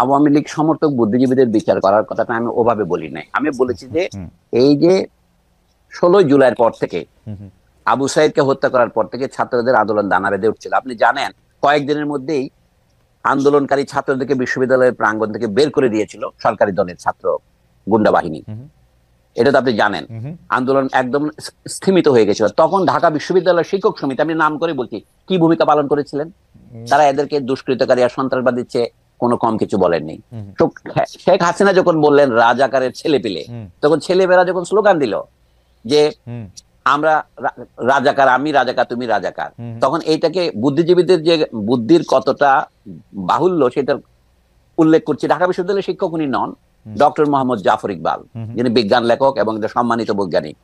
আওয়ামী লীগ সমর্থক বুদ্ধিজীবীদের বিচার করার কথাটা আমি ওভাবে বলি নাই। আমি বলেছি যে এই যে 16 জুলাইয়ের পর থেকে আবু সাইদকে হত্যা করার পর থেকে ছাত্রদের আন্দোলন দানা বেঁধে উঠছিল। আপনি জানেন কয়েকদিনের মধ্যেই আন্দোলনকারী ছাত্রদেরকে বিশ্ববিদ্যালয়ের প্রাঙ্গণ থেকে বের করে দিয়েছিল সরকারি দলের ছাত্র গুন্ডা বাহিনী। এটা তো আপনি জানেন। আন্দোলন একদম স্থিমিত হয়ে গেছিল। তখন ঢাকা বিশ্ববিদ্যালয়ের শিক্ষক সমিতি, আমি নাম করে বলছি, কি ভূমিকা পালন করেছিলেন? তারা এদেরকে দুষ্কৃতকারী আর সন্ত্রাসবাদ দিচ্ছে কোনো কম কিছু বলেননি। তো শেখ হাসিনা যখন বললেন রাজাকারের ছেলে পেলে, তখন ছেলেমেয়েরা যখন স্লোগান দিল যে আমরা রাজাকার, আমি রাজাকার, তুমি রাজাকার, তখন এইটাকে বুদ্ধিজীবীদের যে বুদ্ধির কতটা বাহুল্য সেটা উল্লেখ করছি। ঢাকা বিশ্ববিদ্যালয়ের শিক্ষক উনি নন, ডক্টর মোহাম্মদ জাফর ইকবাল, যিনি বিজ্ঞান লেখক এবং সম্মানিত বৈজ্ঞানিক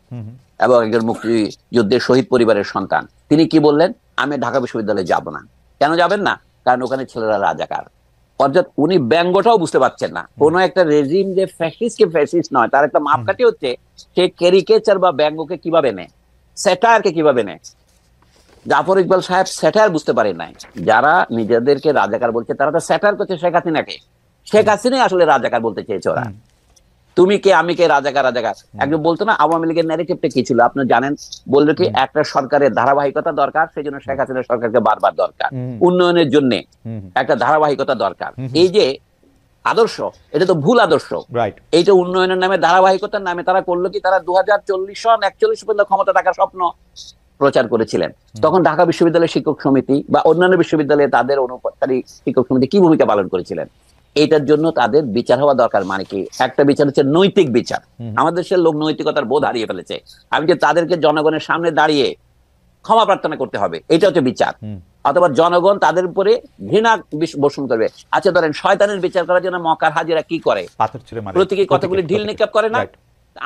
এবং একজন মুক্তিযুদ্ধের শহীদ পরিবারের সন্তান। তিনি কি বললেন? আমি ঢাকা বিশ্ববিদ্যালয়ে যাব না। কেন যাবেন না? কারণ ওখানে ছেলেরা রাজাকার। অর্থাৎ উনি ব্যঙ্গটাও বুঝতে পারছেন না। কোন একটা রেজিম যে ফ্যাসিস্টকে ফ্যাসিস্ট নয়, তার একটা মাপকাঠি হচ্ছে সে ক্যারিকেচার বা ব্যঙ্গকে কিভাবে নেয়, স্যাটায়ারকে কিভাবে নেয়। জাফর ইকবাল সাহেব স্যাটায়ার বুঝতে পারে নাই। যারা নিজেদেরকে রাজাকার বলছে তারা তো স্যাটায়ার করছে শেখ হাসিনাকে। শেখ হাসিনাই আসলে রাজাকার বলতে চেয়েছে ওরা। তুমি কে, আমি কে, রাজাকার রাজাকার। একজন বলতো না আওয়ামী লীগের ন্যারেটিভটা কি ছিল? আপনি জানেন, বললো কি একটা সরকারের ধারাবাহিকতা দরকার, সেই জন্য শেখ হাসিনা সরকারকে বারবার দরকার, উন্নয়নের জন্য একটা ধারাবাহিকতা দরকার। এই যে আদর্শ, এটা তো ভুল আদর্শ। এইটা উন্নয়নের নামে, ধারাবাহিকতার নামে তারা করলো কি, তারা 2040 সন 41 পর্যন্ত ক্ষমতা থাকার স্বপ্ন প্রচার করেছিলেন। তখন ঢাকা বিশ্ববিদ্যালয়ের শিক্ষক সমিতি বা অন্যান্য বিশ্ববিদ্যালয়ে তাদের অনুপাতকারী শিক্ষক সমিতি কি ভূমিকা পালন করেছিলেন? এটার জন্য তাদের বিচার হওয়া দরকার। মানে কি? একটা বিচার হচ্ছে নৈতিক বিচার। আমাদের দেশের লোক নৈতিকতার বোধ হারিয়ে ফেলেছে। আমি যে তাদেরকে জনগণের সামনে দাঁড়িয়ে ক্ষমা প্রার্থনা করতে হবে, এটা হচ্ছে বিচার। অথবা জনগণ তাদের উপরে ঘৃণা পোষণ করবে। আচ্ছা ধরেন শয়তানের বিচার করার জন্য মক্কার হাজিরা কি করে? প্রতীকী কতগুলি ঢিল নিক্ষেপ করে না?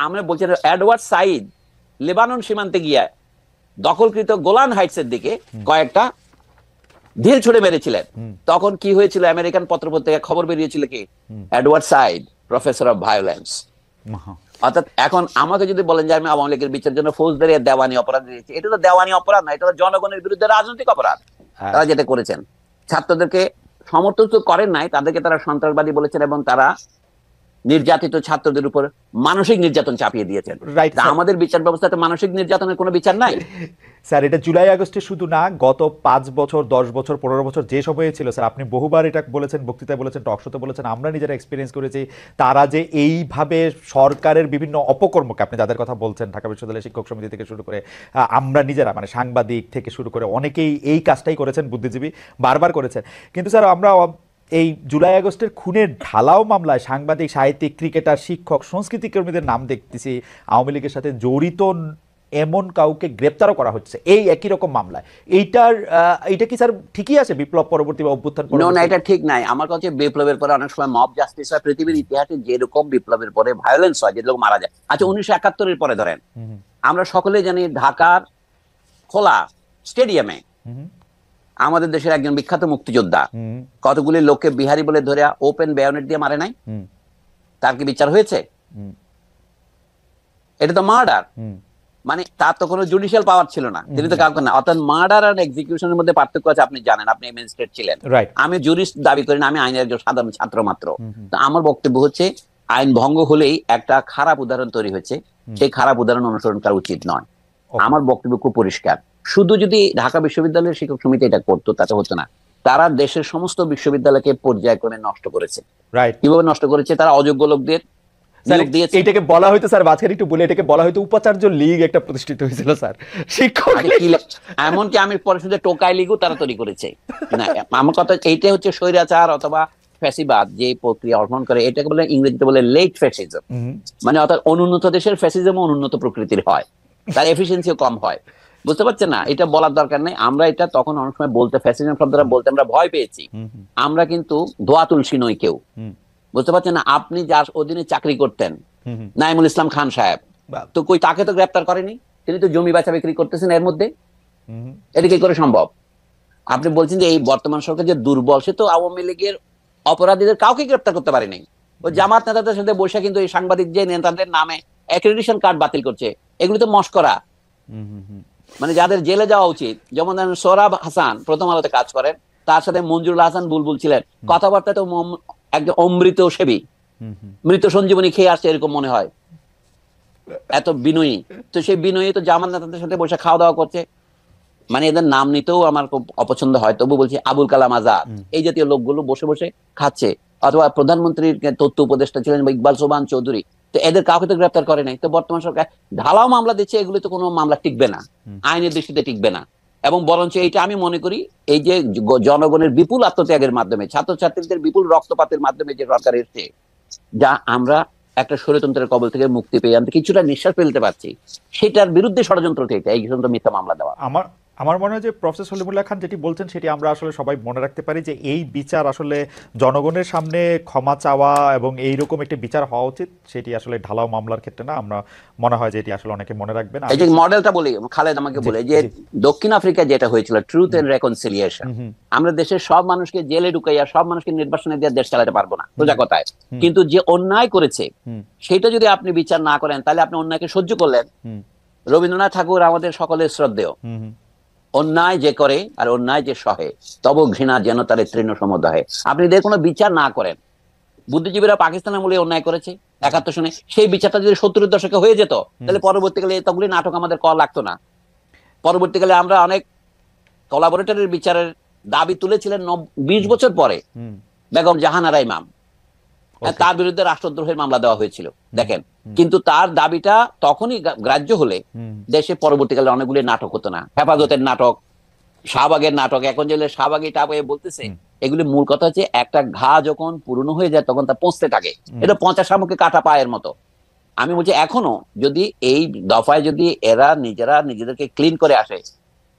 আমরা বলছি এডওয়ার্ড সাইদ লেবানন সীমান্তে গিয়ে দখলকৃত গোলান হাইটস এর দিকে কয়েকটা ঢিল ছুড়ে মেরেছিলেন। তখন কি হয়েছিল? আমেরিকান পত্রপত্রিকায় খবর বেরিয়েছিল কি, Edward Saeed professor of violence. অর্থাৎ এখন আমাকে যদি বলেন যে আমি আওয়ামী লীগের বিচারের জন্য ফৌজদারি দেওয়ানি অপরাধ দিয়েছি, এটা তো দেওয়ানি অপরাধ না, এটা তো জনগণের বিরুদ্ধে রাজনৈতিক অপরাধ। তারা যেটা করেছেন, ছাত্রদেরকে সমর্থন তো করেন নাই, তাদেরকে তারা সন্ত্রাসবাদী বলেছেন এবং তারা নির্যাতিত ছাত্রদের উপর মানসিক নির্যাতন চাপিয়ে দিয়েছেন। আমাদের বিচার ব্যবস্থাতে মানসিক নির্যাতনের কোনো বিচার নাই স্যার। এটা জুলাই আগস্টে শুধু না, গত 5 বছর 10 বছর 15 বছর যে সময়ে ছিল স্যার, আপনি বহুবার এটা বলেছেন, বক্তৃতায় বলেছেন, টকশোতে বলেছেন, আমরা নিজেরা এক্সপিরিয়েন্স করেছি। তারা যে এইভাবে সরকারের বিভিন্ন অপকর্মকে, আপনি যাদের কথা বলছেন ঢাকা বিশ্ববিদ্যালয়ের শিক্ষক সমিতি থেকে শুরু করে আমরা নিজেরা, মানে সাংবাদিক থেকে শুরু করে অনেকেই এই কাজটাই করেছেন, বুদ্ধিজীবী বারবার করেছেন। কিন্তু স্যার আমরা এই জুলাই আগস্টের খুনের ঢালাও মামলায় সাংবাদিক, সাহিত্যিক, ক্রিকেটার, শিক্ষক, সংস্কৃতি কর্মীদের নাম দেখতেছি আওয়ামী লীগের সাথে জড়িত এমন কাউকে গ্রেপ্তারও করা হচ্ছে এই একই রকম মামলায়। এইটা কি স্যার ঠিকই আছে বিপ্লব পরবর্তী বা অভ্যুত্থান পরবর্তী? না, এটা ঠিক নাই। আমার কাছে বিপ্লবের পরে অনেক সময় মব জাস্টিস হয়। পৃথিবীর ইতিহাসে যেরকম বিপ্লবের পরে ভায়োলেন্স হয়, যে লোক মারা যায়। আচ্ছা 1971 এর পরে ধরেন, আমরা সকলে জানি ঢাকার খোলা স্টেডিয়ামে আমাদের দেশের একজন বিখ্যাত মুক্তিযোদ্ধা কতগুলি লোককে বিহারি বলে ধরে ওপেন বেয়নেট দিয়ে মারে নাই? তার কি বিচার হয়েছে? এটা তো মার্ডার। মানে তার তো কোনো জুডিশিয়াল পাওয়ার ছিল না, তিনি তো কাউকে না। অর্থাৎ মার্ডার আর এক্সিকিউশনের মধ্যে পার্থক্য আছে। আপনি জানেন, আপনি ম্যাজিস্ট্রেট ছিলেন, আমি জুরিস্ট দাবি করি না, আমি আইনের একজন সাধারণ ছাত্র মাত্র। তো আমার বক্তব্য হচ্ছে আইন ভঙ্গ হলেই একটা খারাপ উদাহরণ তৈরি হচ্ছে, সেই খারাপ উদাহরণ অনুসরণ করা উচিত নয়। আমার বক্তব্য খুব পরিষ্কার। শুধু যদি ঢাকা বিশ্ববিদ্যালয়ের শিক্ষক সমিতি এটা করতো তাতে হতো না। তারা দেশের সমস্ত বিশ্ববিদ্যালয়কে পর্যায়ক্রমে নষ্ট করেছে। কিভাবে নষ্ট করেছে? তারা অযোগ্য লোকদের এটাকে বলা হয়তো স্যার, মাঝখানে একটু বলে, এটাকে বলা হয়তো উপাচার্য লীগ একটা প্রতিষ্ঠিত হয়েছিল স্যার, শিক্ষক। এমনকি আমি পরে শুধু টোকাই লীগও তারা তৈরি করেছে। না, আমার কথা এইটা হচ্ছে স্বৈরাচার অথবা ফ্যাসিবাদ যে প্রক্রিয়া অর্জন করে, এটাকে বলে ইংরেজিতে বলে লেট ফ্যাসিজম। মানে অর্থাৎ অনুন্নত দেশের ফ্যাসিজম অনুন্নত প্রকৃতির হয়, তার এফিসিয়েন্সিও কম হয়। বুঝতে পারছেন না? এটা বলার দরকার নেই। আমরা এটা তখন অনেক সময় বলতে, ফ্যাসিজম শব্দটা বলতে আমরা ভয় পেয়েছি। আমরা কিন্তু দোয়া তুলসী নই কেউ। বুঝতে পারছেন না? আপনি যার অধীনে চাকরি করতেন, নাইমুল ইসলাম খান সাহেব, তো কই তাকে তো গ্রেপ্তার করেনি? তিনি তো জমি বেচা বিক্রি করতেছেন এর মধ্যে। এটা কি করে সম্ভব? আপনি বলছেন যে এই বর্তমান সরকার যে দুর্বল, সে তো আওয়ামী লীগের অপরাধীদের কাউকে গ্রেপ্তার করতে পারেনি। ওই জামাত নেতাদের সাথে বসে কিন্তু এই সাংবাদিক যে নেতাদের নামে অ্যাক্রেডিটেশন কার্ড বাতিল করছে, এগুলো তো মশকরা। মানে যাদের জেলে যাওয়া উচিত, যেমন সোহরাব হাসান প্রথম আলোতে কাজ করেন, তার সাথে মঞ্জুরুল হাসান বুলবুল ছিলেন, কথাবার্তা তো একজন অমৃত সেবী, মৃত সঞ্জীবনী খেয়ে আসছে এরকম মনে হয়, এত বিনয়ী। তো সেই বিনয়ী তো জামাত নেতাদের সাথে বসে খাওয়া দাওয়া করছে, মানে এদের নাম নিতেও আমার খুব অপছন্দ হয়, তবু বলছি আবুল কালাম আজাদ, এই জাতীয় লোকগুলো বসে বসে খাচ্ছে। অথবা প্রধানমন্ত্রীর তথ্য উপদেষ্টা ছিলেন ইকবাল সোবান চৌধুরী, তো এদের কাউকে তো গ্রেপ্তার করে নাই। তো বর্তমান সরকার ঢালাও মামলা দিচ্ছে, এগুলো তো কোনো মামলা টিকবে না, আইনের দৃষ্টিতে টিকবে না। এবং বরঞ্চ এইটা আমি মনে করি এই যে জনগণের বিপুল আত্মত্যাগের মাধ্যমে, ছাত্রছাত্রীদের বিপুল রক্তপাতের মাধ্যমে যে সরকার এসছে, যা আমরা একটা স্বৈরতন্ত্রের কবল থেকে মুক্তি পেয়ে আনতে কিছুটা নিঃশ্বাস ফেলতে পারছি, সেটার বিরুদ্ধে ষড়যন্ত্র থেকে এই পর্যন্ত মিথ্যা মামলা দেওয়া। আমার মনে হয় যে প্রফেসর সলিমুল্লাহ খান যেটি বলছেন সেটি আমরা আসলে সবাই মনে রাখতে পারি, যে এই বিচার আসলে জনগণের সামনে ক্ষমা চাওয়া এবং এইরকম একটি বিচার হওয়া উচিত, সেটি আসলে ঢালাও মামলার ক্ষেত্রে না। আমরা মনে হয় যে এটি আসলে অনেকে মনে রাখবেন। এই যে মডেলটা বলি, খালেদ আমাকে বলে যে দক্ষিণ আফ্রিকা যেটা হয়েছিল ট্রুথ এন্ড রেকনসিলিয়েশন, আমরা দেশের সব মানুষকে জেলে ঢুকাইয়া সব মানুষকে নির্বাসনে দিয়ে দেশ চালাতে পারবো না, সোজা কথায়। কিন্তু যে অন্যায় করেছে সেটা যদি আপনি বিচার না করেন, তাহলে আপনি অন্যায়কে সহ্য করলেন। রবীন্দ্রনাথ ঠাকুর আমাদের সকলের শ্রদ্ধেয়, অন্যায় যে করে আর অন্যায় যে সহে তব ঘৃণা যেন তার তৃণ সমদহে। আপনি যদি কোনো বিচার না করেন, বুদ্ধিজীবীরা পাকিস্তানের মূলে অন্যায় করেছে 71 সনে, সেই বিচারটা যদি 70-এর দশকে হয়ে যেত, তাহলে পরবর্তীকালে এতগুলি নাটক আমাদের করা লাগতো না। পরবর্তীকালে আমরা অনেক কোলাবোরেটরের বিচারের দাবি তুলেছিলেন 20 বছর পরে বেগম জাহানারা ইমাম, তার বিরুদ্ধে রাষ্ট্রদ্রোহের মামলা দেওয়া হয়েছিল দেখেন। কিন্তু তার দাবিটা তখনই গ্রাহ্য হলে দেশে পরবর্তীকালে অনেকগুলি নাটক হতো না, হেফাজতের নাটক, শাহবাগের নাটক। এখন যে শাহবাগী টাপ বলতেছে, এগুলি মূল কথা হচ্ছে একটা ঘা যখন পুরনো হয়ে যায় তখন তা পচতে থাকে, এটা পচা শামুকে কাটা পায়ের মতো। আমি বলছি এখনো যদি এই দফায় যদি এরা নিজেরা নিজেদেরকে ক্লিন করে আসে,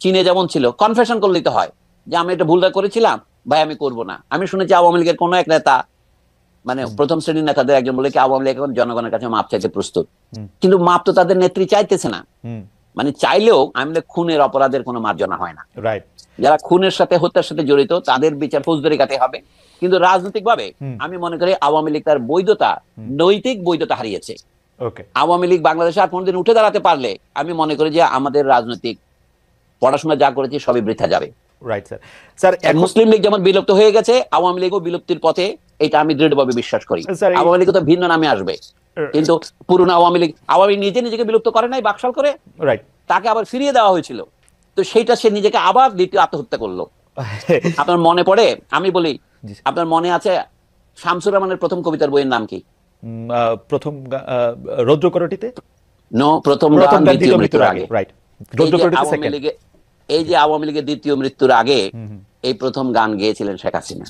চীনে যেমন ছিল, কনফেশন করে নিতে হয় যে আমি এটা ভুলটা করেছিলাম ভাই, আমি করব না। আমি শুনেছি আওয়ামী লীগের কোন এক নেতা, মানে প্রথম শ্রেণীর নেতাদের একজন বলে কি আওয়ামী লীগ এখন জনগণের কাছে মাপ চাইতে প্রস্তুত, কিন্তু মাপ তো তাদের নেত্রী চাইতেছে না। মানে চাইলেও আমি খুনের অপরাধের কোনো মার্জনা হয় না। যারা খুনের সাথে হত্যার সাথে জড়িত তাদের বিচার ফৌজদারি কাটে হবে। কিন্তু রাজনৈতিক ভাবে আমি মনে করি আওয়ামী লীগ তার বৈধতা, নৈতিক বৈধতা হারিয়েছে। আওয়ামী লীগ বাংলাদেশে আর কোনদিন উঠে দাঁড়াতে পারলে আমি মনে করি যে আমাদের রাজনৈতিক পড়াশোনা যা করেছি সবই বৃথা যাবে। মুসলিম লীগ যেমন বিলুপ্ত হয়ে গেছে, আওয়ামী লীগও বিলুপ্তির পথে, এটা আমি দৃঢ়ভাবে বিশ্বাস করি। আওয়ামী লীগ তো ভিন্ন নামে আসবে, কিন্তু পুরনো আওয়ামী লীগ নিজে নিজেকে বিলুপ্ত করে নাই, বাকশাল করে তাকে আবার ফিরিয়ে দেওয়া হয়েছিল। তো সেইটা সে নিজেকে আবার দ্বিতীয় আত্মহত্যা করলো। আপনার মনে পড়ে, আমি বলি, আপনার মনে আছে শামসুর রহমানের প্রথম কবিতার বইয়ের নাম কি? প্রথম রৌদ্রকরটিতে প্রথম গান দ্বিতীয় মৃত্যুর আগে। এই যে আওয়ামী লীগের দ্বিতীয় মৃত্যুর আগে এই প্রথম গান গেয়েছিলেন শেখ হাসিনা।